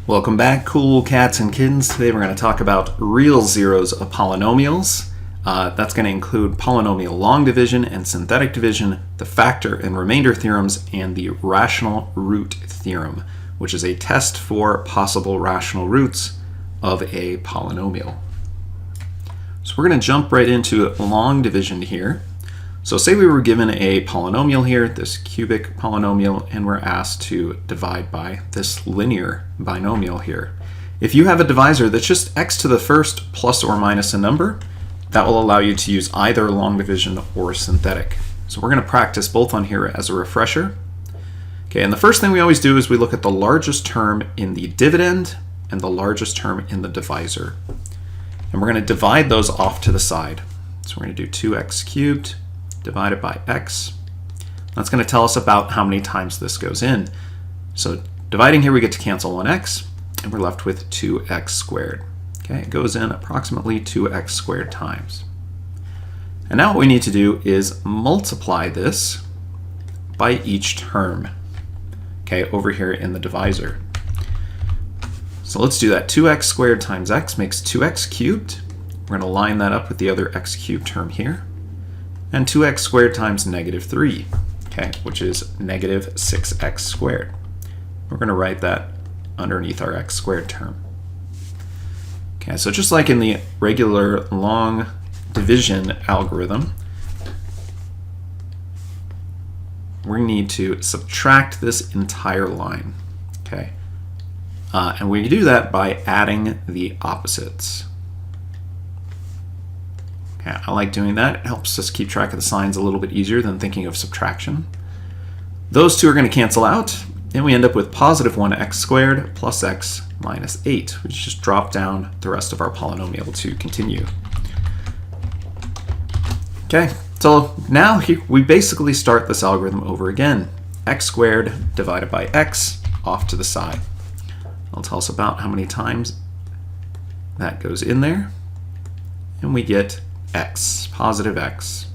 Welcome back, cool cats and kittens. Today we're going to talk about real zeros of polynomials. That's going to include polynomial long division and synthetic division, the factor and remainder theorems, and the rational root theorem, which is a test for possible rational roots of a polynomial. So we're going to jump right into long division here. So say we were given a polynomial here, this cubic polynomial, and we're asked to divide by this linear binomial here. If you have a divisor that's just x to the first plus or minus a number, that will allow you to use either long division or synthetic. So we're going to practice both on here as a refresher. Okay, and the first thing we always do is we look at the largest term in the dividend and the largest term in the divisor. And we're going to divide those off to the side. So we're going to do 2x cubed divided by x. That's going to tell us about how many times this goes in. So dividing here, we get to cancel one x, and we're left with 2x squared. Okay, it goes in approximately 2x squared times. And now what we need to do is multiply this by each term, okay, over here in the divisor. So let's do that. 2x squared times x makes 2x cubed. We're going to line that up with the other x cubed term here. And 2x squared times negative 3, okay, which is negative 6x squared. We're going to write that underneath our x squared term. Okay, so just like in the regular long division algorithm, we need to subtract this entire line, okay? And we do that by adding the opposites. Yeah, I like doing that. It helps us keep track of the signs a little bit easier than thinking of subtraction. Those two are going to cancel out, and we end up with positive 1x squared plus x minus 8. We just drop down the rest of our polynomial to continue. Okay, so now we basically start this algorithm over again. X squared divided by x off to the side. It'll tell us about how many times that goes in there, and we get x, positive x.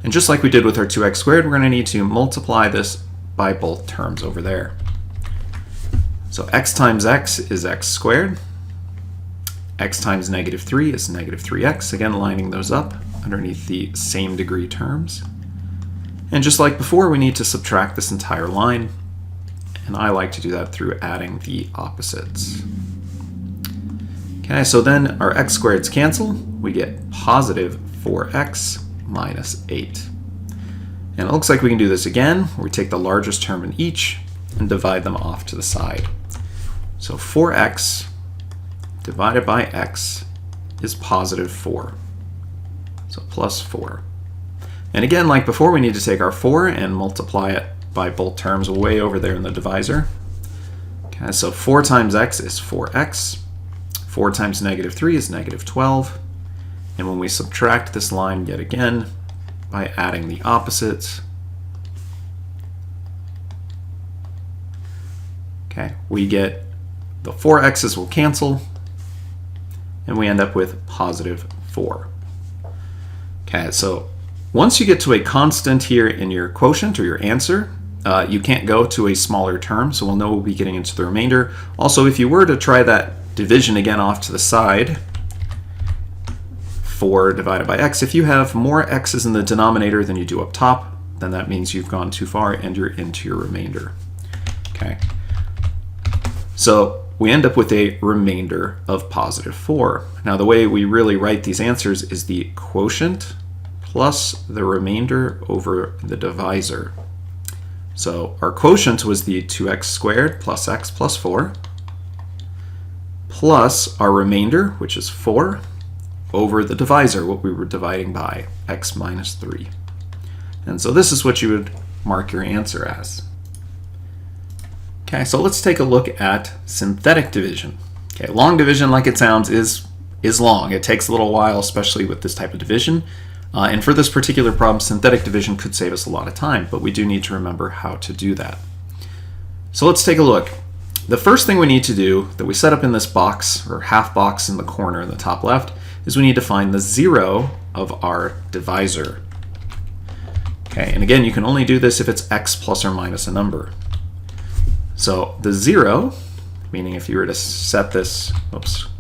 And just like we did with our 2x squared, we're going to need to multiply this by both terms over there. So x times x is x squared. X times negative 3 is negative 3x, again lining those up underneath the same degree terms. And just like before, we need to subtract this entire line, and I like to do that through adding the opposites. Okay, so then our x squareds cancel. We get positive 4x minus 8. And it looks like we can do this again, where we take the largest term in each and divide them off to the side. So 4x divided by x is positive 4. So plus 4. And again, like before, we need to take our 4 and multiply it by both terms way over there in the divisor. Okay, so 4 times x is 4x. 4 times negative 3 is negative 12. And when we subtract this line yet again by adding the opposites, okay, we get the 4x's will cancel, and we end up with positive 4. Okay, so once you get to a constant here in your quotient or your answer, you can't go to a smaller term, so we'll know we'll be getting into the remainder. Also, if you were to try that division again off to the side, 4 divided by x, if you have more x's in the denominator than you do up top, then that means you've gone too far and you're into your remainder. Okay, so we end up with a remainder of positive 4. Now the way we really write these answers is the quotient plus the remainder over the divisor. So our quotient was the 2x squared plus x plus 4, plus our remainder, which is 4, over the divisor, what we were dividing by, x minus 3. And so this is what you would mark your answer as. Okay, so let's take a look at synthetic division. Okay, long division, like it sounds, is long. It takes a little while, especially with this type of division. And for this particular problem, synthetic division could save us a lot of time, but we do need to remember how to do that. So let's take a look. The first thing we need to do that we set up in this box, or half box in the corner in the top left, is we need to find the 0 of our divisor. Okay, and again, you can only do this if it's x plus or minus a number. So the 0 meaning if you were to set this,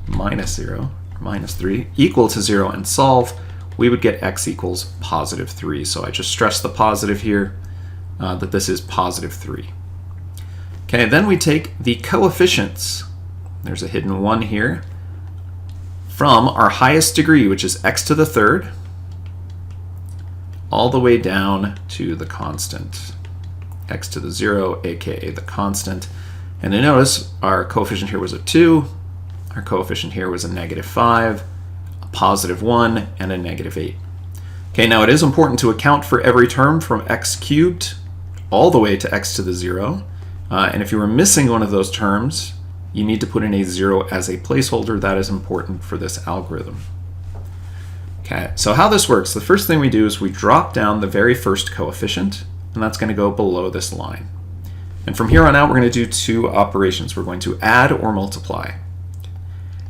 minus 0, minus 3, equal to 0 and solve, we would get x equals positive 3. So I just stress the positive here, that this is positive 3. Okay, then we take the coefficients. There's a hidden 1 here. From our highest degree, which is x to the third, all the way down to the constant, x to the 0, aka the constant. And then notice our coefficient here was a 2, our coefficient here was a negative 5, a positive 1, and a negative 8. Okay, now it is important to account for every term from x cubed all the way to x to the 0. And if you were missing one of those terms, you need to put in a 0 as a placeholder. That is important for this algorithm. Okay, so how this works, the first thing we do is we drop down the very first coefficient, and that's going to go below this line. And from here on out, we're going to do two operations. We're going to add or multiply.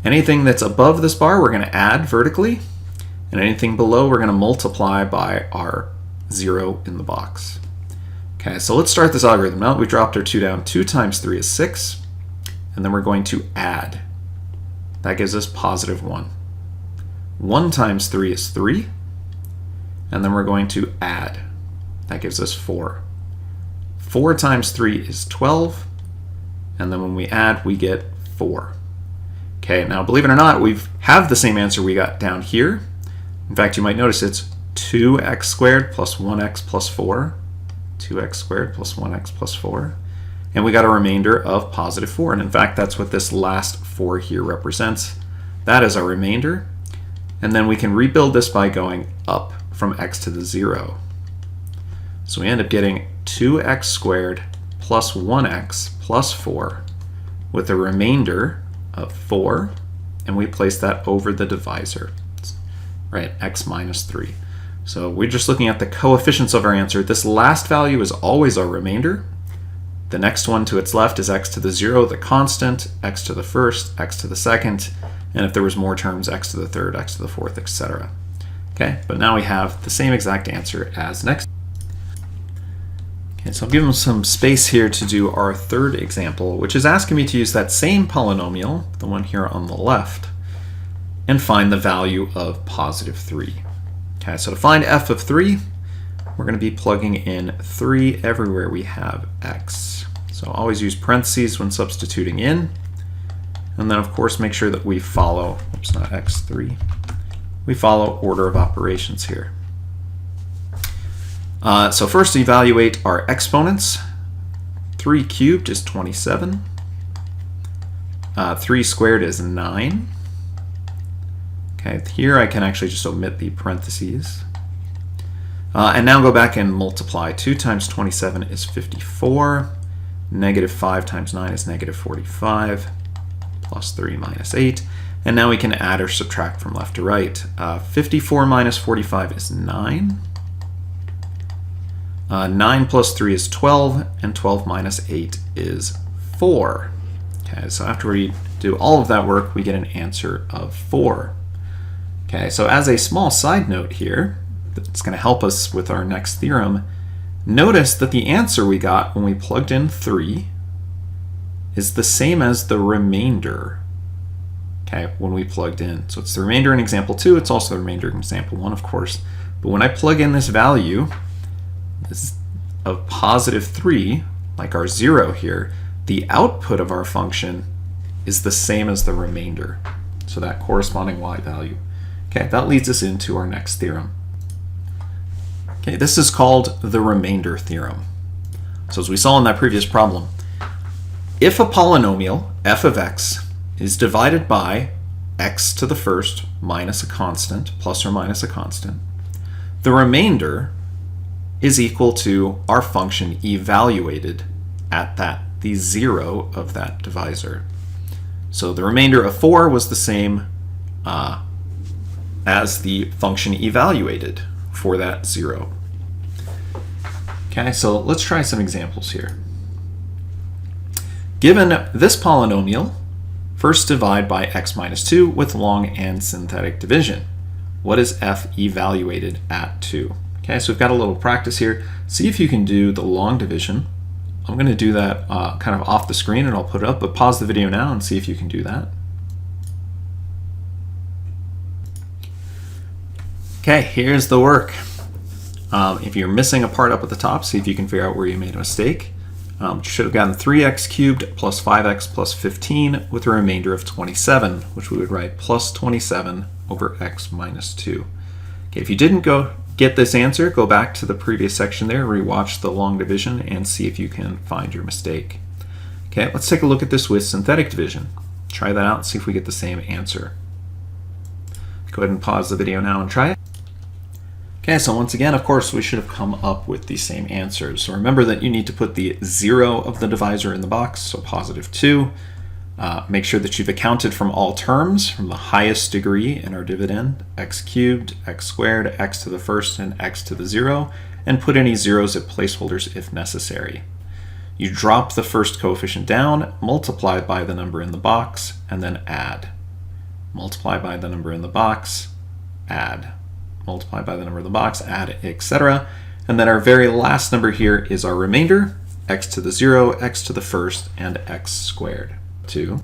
Anything that's above this bar, we're going to add vertically, and anything below, we're going to multiply by our 0 in the box. Okay, so let's start this algorithm. Now that we dropped our 2 down, 2 times 3 is 6, and then we're going to add. That gives us positive 1. 1 times 3 is 3, and then we're going to add. That gives us 4. 4 times 3 is 12, and then when we add, we get 4. Okay, now believe it or not, we have the same answer we got down here. In fact, you might notice it's 2x squared plus 1x plus 4. 2x squared plus 1x plus 4. And we got a remainder of positive 4. And in fact, that's what this last 4 here represents. That is our remainder. And then we can rebuild this by going up from x to the 0. So we end up getting 2x squared plus 1x plus 4 with a remainder of 4. And we place that over the divisor, right, x minus 3. So we're just looking at the coefficients of our answer. This last value is always our remainder. The next one to its left is x to the 0, the constant, x to the first, x to the second, and if there was more terms, x to the third, x to the fourth, etc. Okay, but now we have the same exact answer as next. Okay, so I'll give them some space here to do our third example, which is asking me to use that same polynomial, the one here on the left, and find the value of positive 3. Okay, so to find f of 3, we're going to be plugging in 3 everywhere we have x. So always use parentheses when substituting in. And then, of course, make sure that we follow, not x3, we follow order of operations here. So first evaluate our exponents. 3 cubed is 27. 3 squared is 9. Okay, here I can actually just omit the parentheses. And now go back and multiply. 2 times 27 is 54. Negative 5 times 9 is negative 45. Plus 3 minus 8. And now we can add or subtract from left to right. 54 minus 45 is 9. 9 plus 3 is 12. And 12 minus 8 is 4. Okay, so after we do all of that work, we get an answer of 4. Okay, so as a small side note here, that's going to help us with our next theorem, notice that the answer we got when we plugged in 3 is the same as the remainder, okay, when we plugged in. So it's the remainder in example 2, it's also the remainder in example 1, of course. But when I plug in this value this of positive 3, like our 0 here, the output of our function is the same as the remainder. So that corresponding y value. Okay, that leads us into our next theorem. Okay, this is called the remainder theorem. So as we saw in that previous problem, if a polynomial, f of x, is divided by x to the first minus a constant, plus or minus a constant, the remainder is equal to our function evaluated at the 0 of that divisor. So the remainder of 4 was the same as the function evaluated for that 0. Okay, so let's try some examples here. Given this polynomial, first divide by x minus 2 with long and synthetic division. What is f evaluated at 2? Okay, so we've got a little practice here. See if you can do the long division I'm going to do that kind of off the screen and I'll put it up, but pause the video now and see if you can do that. Okay, here's the work. If you're missing a part up at the top, see if you can figure out where you made a mistake. You should have gotten 3x cubed plus 5x plus 15 with a remainder of 27, which we would write plus 27 over x minus 2. Okay, if you didn't get this answer, go back to the previous section there, rewatch the long division, and see if you can find your mistake. Okay, let's take a look at this with synthetic division. Try that out and see if we get the same answer. Go ahead and pause the video now and try it. Okay, so once again, of course, we should have come up with the same answers. So remember that you need to put the 0 of the divisor in the box, so positive 2. Make sure that you've accounted from all terms from the highest degree in our dividend, x cubed, x squared, x to the first, and x to the 0, and put any zeros as placeholders if necessary. You drop the first coefficient down, multiply by the number in the box, and then add. Multiply by the number in the box, add. Multiply by the number in the box, add, etc. And then our very last number here is our remainder, x to the 0, x to the first, and x squared. 2.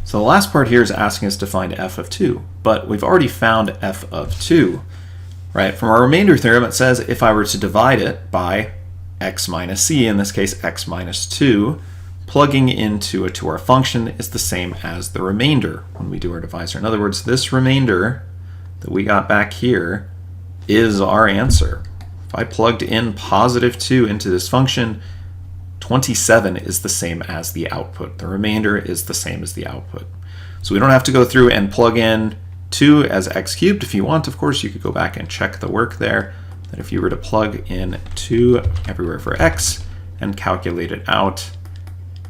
So the last part here is asking us to find f of 2, but we've already found f of 2, right? From our remainder theorem, it says if I were to divide it by x minus c, in this case x minus 2, plugging into it to our function is the same as the remainder when we do our divisor. In other words, this remainder that we got back here is our answer. If I plugged in positive 2 into this function, 27 is the same as the output. The remainder is the same as the output. So we don't have to go through and plug in 2 as x cubed. If you want, of course, you could go back and check the work there, that if you were to plug in 2 everywhere for x and calculate it out,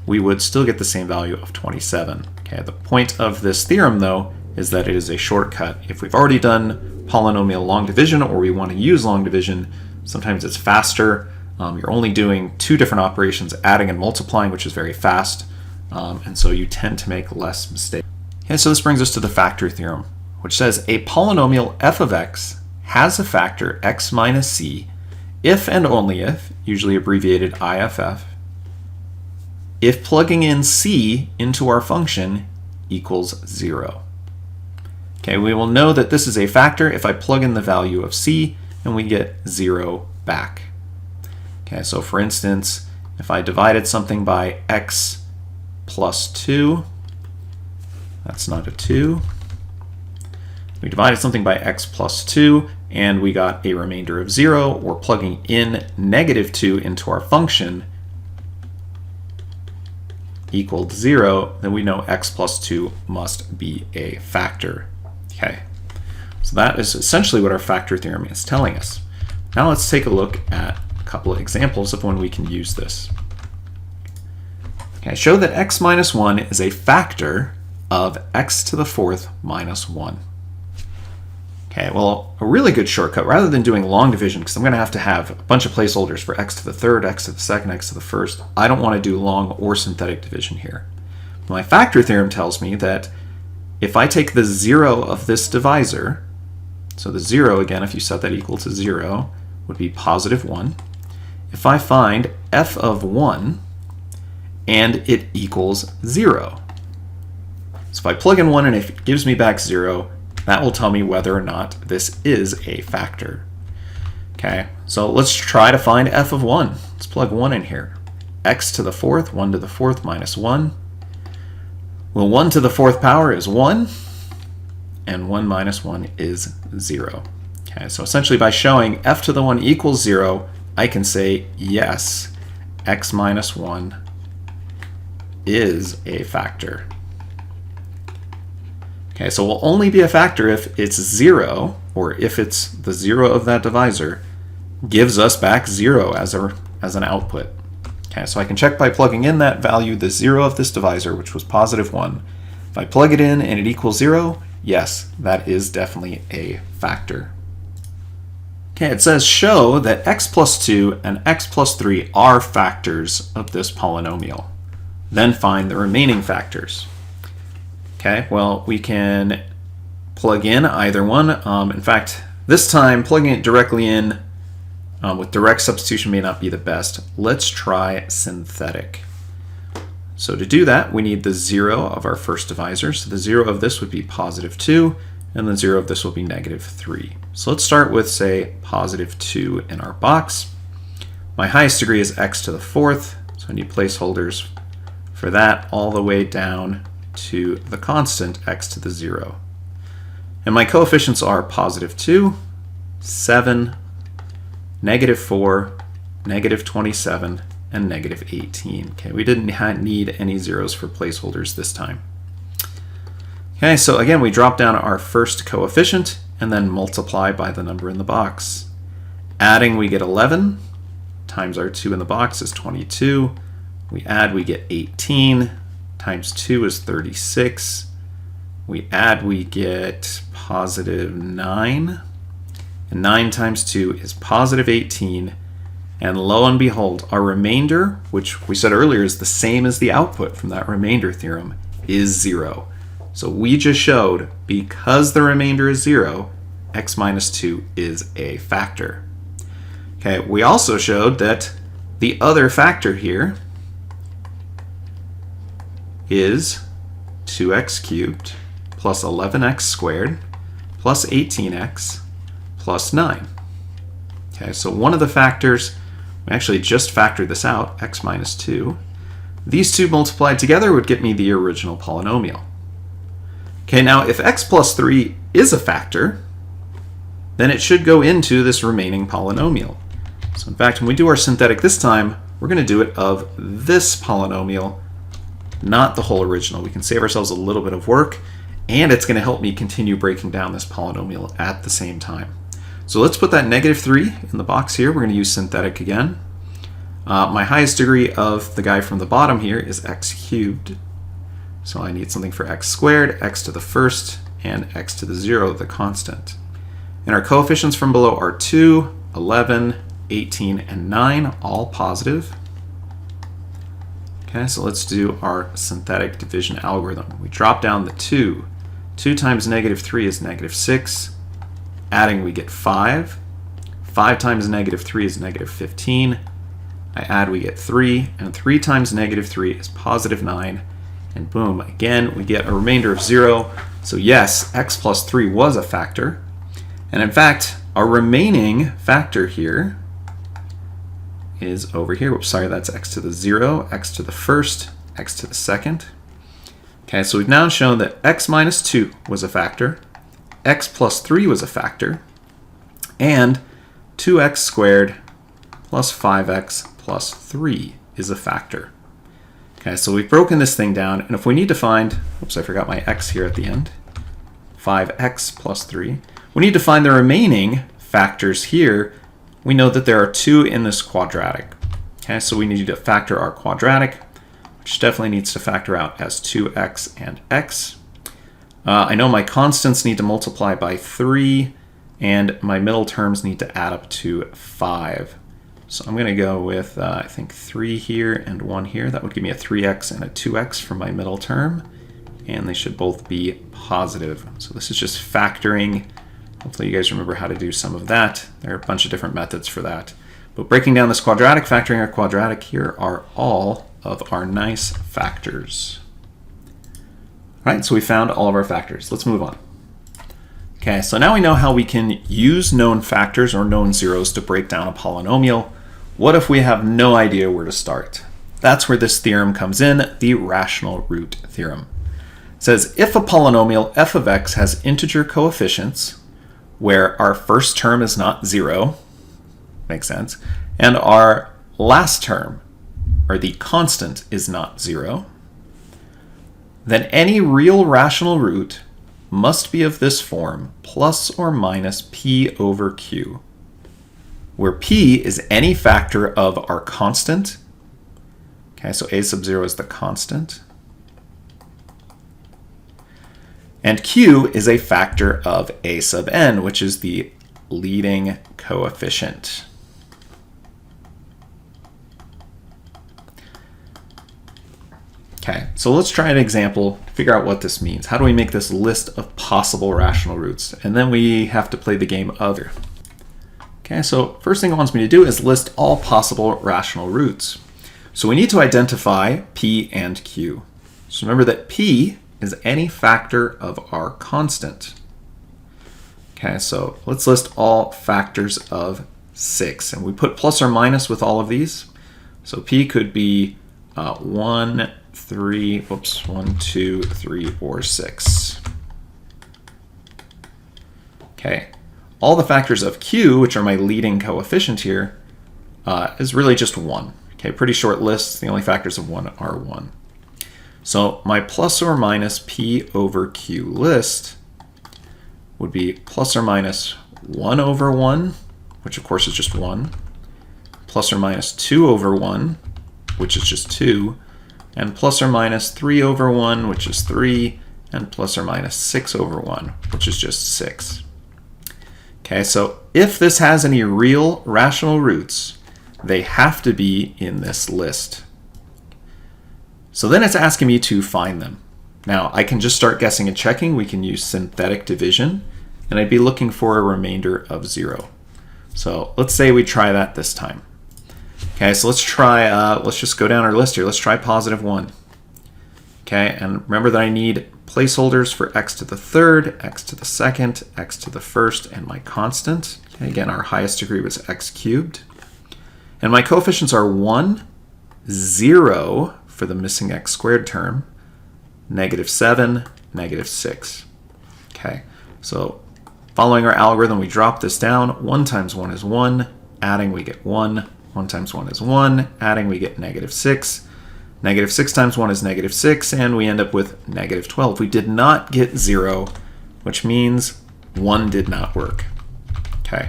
we would still get the same value of 27. Okay, the point of this theorem, though, is that it is a shortcut. If we've already done polynomial long division or we want to use long division, sometimes it's faster. You're only doing 2 different operations, adding and multiplying, which is very fast, and so you tend to make less mistakes. And so this brings us to the factor theorem, which says a polynomial f of x has a factor x minus c if and only if, usually abbreviated IFF, if plugging in c into our function equals 0. Okay, we will know that this is a factor if I plug in the value of c and we get 0 back. Okay, so for instance, if I divided something by x plus 2, that's not a 2. We divided something by x plus 2 and we got a remainder of 0. We're plugging in negative 2 into our function equaled 0, then we know x plus 2 must be a factor. Okay, so that is essentially what our factor theorem is telling us. Now let's take a look at a couple of examples of when we can use this. Okay, show that x minus 1 is a factor of x to the 4th minus 1. Okay, well, a really good shortcut, rather than doing long division, because I'm going to have a bunch of placeholders for x to the 3rd, x to the 2nd, x to the 1st, I don't want to do long or synthetic division here. My factor theorem tells me that if I take the 0 of this divisor, so the 0, again, if you set that equal to 0, would be positive 1. If I find f of 1 and it equals 0. So if I plug in 1 and if it gives me back 0, that will tell me whether or not this is a factor. Okay, so let's try to find f of 1. Let's plug 1 in here. X to the 4th, 1 to the 4th minus 1. Well, 1 to the 4th power is 1, and 1 minus 1 is 0. Okay, so essentially by showing f to the 1 equals 0, I can say, yes, x minus 1 is a factor. Okay, so it will only be a factor if it's 0, or if it's the 0 of that divisor, gives us back 0 as an output. Okay, so I can check by plugging in that value, the 0 of this divisor, which was positive 1. If I plug it in and it equals 0, yes, that is definitely a factor. Okay, it says show that x plus 2 and x plus 3 are factors of this polynomial. Then find the remaining factors. Okay, well, we can plug in either one. In fact, this time plugging it directly in with direct substitution may not be the best. Let's try synthetic. So to do that, we need the 0 of our first divisor. So the 0 of this would be positive 2, and the 0 of this will be negative 3. So let's start with, say, positive 2 in our box. My highest degree is x to the 4th, so I need placeholders for that all the way down to the constant x to the 0. And my coefficients are positive 2, 7, negative 4, negative 27, and negative 18. Okay, we didn't need any zeros for placeholders this time. Okay, so again, we drop down our first coefficient and then multiply by the number in the box. Adding, we get 11, times our 2 in the box is 22. We add, we get 18, times 2 is 36. We add, we get positive 9. And 9 times 2 is positive 18. And lo and behold, our remainder, which we said earlier is the same as the output from that remainder theorem, is 0. So we just showed, because the remainder is 0, x minus 2 is a factor. Okay, we also showed that the other factor here is 2x cubed plus 11x squared plus 18x plus 9. Okay, so one of the factors, we actually just factored this out, x minus 2. These two multiplied together would get me the original polynomial. Okay, now if x plus 3 is a factor, then it should go into this remaining polynomial. So in fact, when we do our synthetic this time, we're going to do it of this polynomial, not the whole original. We can save ourselves a little bit of work, and it's going to help me continue breaking down this polynomial at the same time. So let's put that negative 3 in the box here. We're going to use synthetic again. My highest degree of the guy from the bottom here is x cubed. So I need something for x squared, x to the first, and x to the 0, the constant. And our coefficients from below are 2, 11, 18, and 9, all positive. Okay, so let's do our synthetic division algorithm. We drop down the 2. 2 times negative 3 is negative 6. Adding, we get 5. 5 times negative 3 is negative 15. I add, we get 3. And 3 times negative 3 is positive 9. And boom, again, we get a remainder of 0. So yes, x plus 3 was a factor. And in fact, our remaining factor here is over here. Oops, sorry, that's x to the 0, x to the first, x to the second. Okay, so we've now shown that x minus 2 was a factor, x plus 3 was a factor, and 2x squared plus 5x plus 3 is a factor. Okay, so we've broken this thing down, and if we need to find, oops, I forgot my x here at the end, 5x plus 3, we need to find the remaining factors here. We know that there are 2 in this quadratic. Okay, so we need to factor our quadratic, which definitely needs to factor out as 2x and x. I know my constants need to multiply by 3, and my middle terms need to add up to 5. So I'm going to go with, I think, 3 here and 1 here. That would give me a 3x and a 2x for my middle term, and they should both be positive. So this is just factoring. Hopefully you guys remember how to do some of that. There are a bunch of different methods for that. But breaking down this quadratic, factoring our quadratic, here are all of our nice factors. All right, so we found all of our factors. Let's move on. Okay, so now we know how we can use known factors or known zeros to break down a polynomial. What if we have no idea where to start? That's where this theorem comes in, the rational root theorem. It says if a polynomial f of x has integer coefficients, where our first term is not 0, makes sense, and our last term, or the constant, is not 0, then any real rational root must be of this form, plus or minus p over q, where p is any factor of our constant. Okay, so a sub 0 is the constant. And q is a factor of a sub n, which is the leading coefficient. Okay, so let's try an example to figure out what this means. How do we make this list of possible rational roots? And then we have to play the game of. Okay, so first thing it wants me to do is list all possible rational roots. So we need to identify P and Q. So remember that P is any factor of our constant. Okay, so let's list all factors of 6. And we put plus or minus with all of these. So P could be 1, 2, 3, or 6. Okay, all the factors of Q, which are my leading coefficient here, is really just 1. Okay, pretty short list. The only factors of 1 are 1. So my plus or minus P over Q list would be plus or minus 1 over 1, which of course is just 1, plus or minus 2 over 1, which is just 2, and plus or minus 3 over 1, which is 3, and plus or minus 6 over 1, which is just 6. Okay, so if this has any real rational roots, they have to be in this list. So then it's asking me to find them. Now, I can just start guessing and checking. We can use synthetic division, and I'd be looking for a remainder of 0. So let's say we try that this time. Okay, so let's try, let's just go down our list here. Let's try positive 1. Okay, and remember that I need placeholders for x to the third, x to the second, x to the first, and my constant. Okay, again, our highest degree was x cubed. And my coefficients are 1, 0 for the missing x squared term, -7, -6. Okay, so following our algorithm, we drop this down. 1 times 1 is 1, adding we get 1. 1 times 1 is 1, adding we get -6. -6 times 1 is -6, and we end up with -12. We did not get 0, which means 1 did not work. Okay,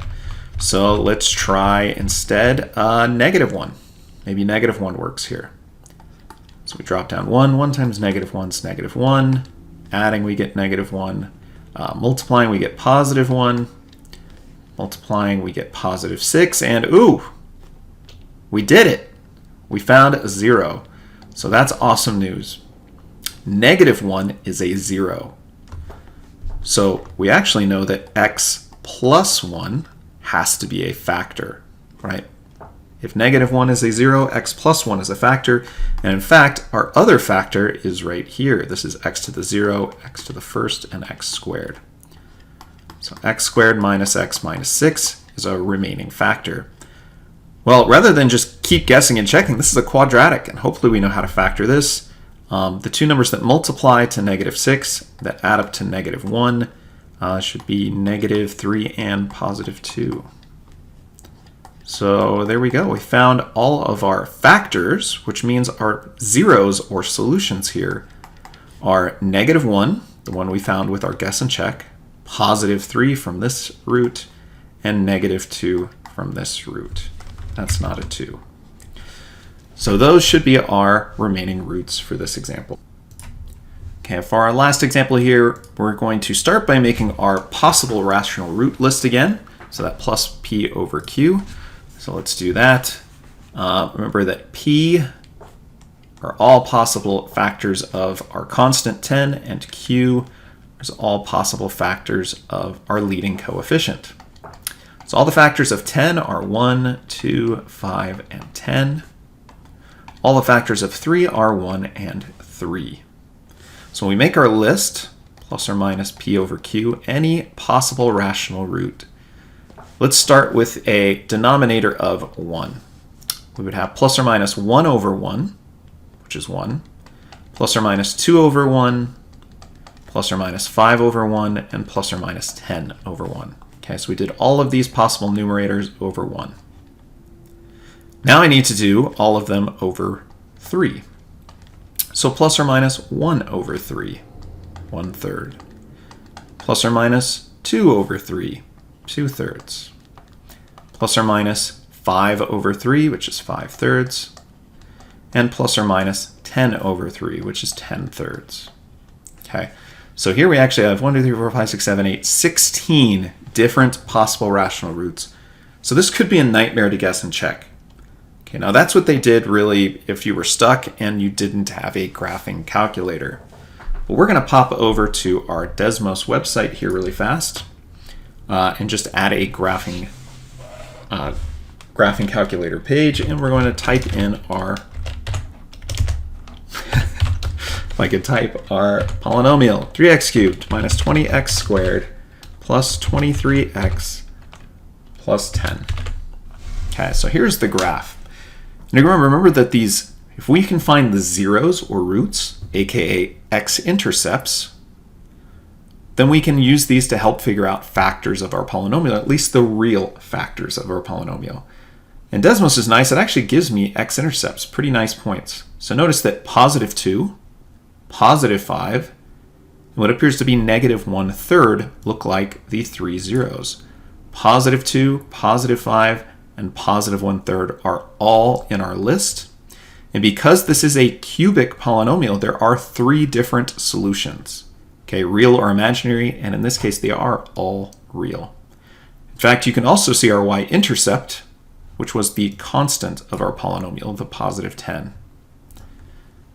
so let's try instead -1. Maybe -1 works here. So we drop down 1. 1 times -1 is -1. Adding, we get -1. Multiplying, we get +1. Multiplying, we get +6. And ooh, we did it. We found a 0. So that's awesome news. -1 is a 0. So we actually know that x plus 1 has to be a factor, right? If -1 is a 0, x plus 1 is a factor. And in fact, our other factor is right here. This is x to the 0, x to the first, and x squared. So x squared minus x minus 6 is a remaining factor. Well, rather than just keep guessing and checking, this is a quadratic, and hopefully we know how to factor this. The two numbers that multiply to -6, that add up to -1, should be -3 and +2. So there we go. We found all of our factors, which means our zeros or solutions here are -1, the one we found with our guess and check, +3 from this root, and -2 from this root. That's not a 2. So those should be our remaining roots for this example. Okay, for our last example here, we're going to start by making our possible rational root list again. So that plus P over Q. So let's do that. Remember that P are all possible factors of our constant 10, and Q is all possible factors of our leading coefficient. So all the factors of 10 are 1, 2, 5, and 10. All the factors of 3 are 1 and 3. So when we make our list, plus or minus P over Q, any possible rational root, let's start with a denominator of 1. We would have plus or minus 1 over 1, which is 1, plus or minus 2 over 1, plus or minus 5 over 1, and plus or minus 10 over 1. Okay, so we did all of these possible numerators over 1. Now I need to do all of them over 3. So plus or minus 1 over 3, 1/3. Plus or minus 2 over 3, 2/3. Plus or minus 5 over 3, which is 5/3. And plus or minus 10 over 3, which is 10/3. Okay, so here we actually have 1, 2, 3, 4, 5, 6, 7, 8, 16 different possible rational roots. So this could be a nightmare to guess and check. Okay, now that's what they did really if you were stuck and you didn't have a graphing calculator. But we're going to pop over to our Desmos website here really fast and just add a graphing graphing calculator page, and we're going to type in our if I could type our polynomial, 3x cubed minus 20x squared plus 23x plus 10. Okay, so here's the graph. And remember that these, if we can find the zeros or roots, aka x-intercepts, then we can use these to help figure out factors of our polynomial, at least the real factors of our polynomial. And Desmos is nice. It actually gives me x-intercepts, pretty nice points. So notice that positive 2, positive 5, and what appears to be negative 1/3 look like the three zeros. Positive 2, positive 5, and positive 1/3 are all in our list. And because this is a cubic polynomial, there are three different solutions. Okay, real or imaginary, and in this case, they are all real. In fact, you can also see our y-intercept, which was the constant of our polynomial, the positive 10.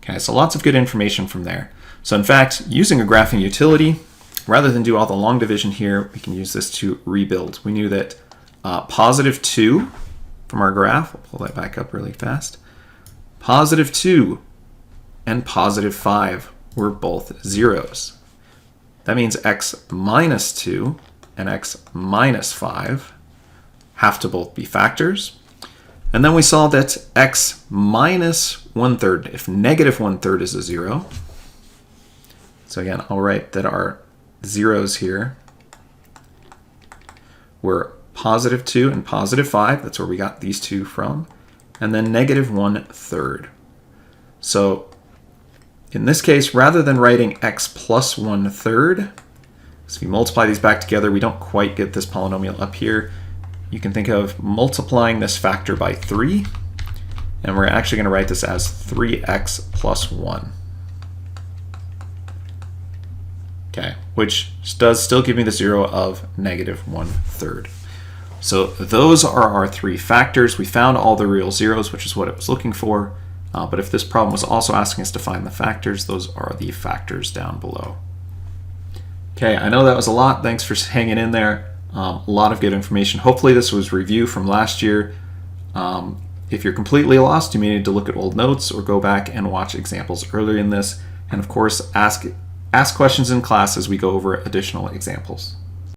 Okay, so lots of good information from there. So in fact, using a graphing utility, rather than do all the long division here, we can use this to rebuild. We knew that positive 2 from our graph, we'll pull that back up really fast, positive 2 and positive 5 were both zeros. That means x minus 2 and x minus 5 have to both be factors. And then we saw that x minus 1/3, if negative 1/3 is a 0. So again, I'll write that our zeros here were positive 2 and positive 5. That's where we got these two from. And then negative 1/3. So in this case, rather than writing x plus 1/3, so if we multiply these back together, we don't quite get this polynomial up here. You can think of multiplying this factor by 3, and we're actually going to write this as 3x plus 1. Okay, which does still give me the 0 of negative 1/3. So those are our three factors. We found all the real zeros, which is what it was looking for. But if this problem was also asking us to find the factors, those are the factors down below. Okay, I know that was a lot. Thanks for hanging in there. A lot of good information. Hopefully this was review from last year. If you're completely lost, you may need to look at old notes or go back and watch examples earlier in this. And of course, ask questions in class as we go over additional examples.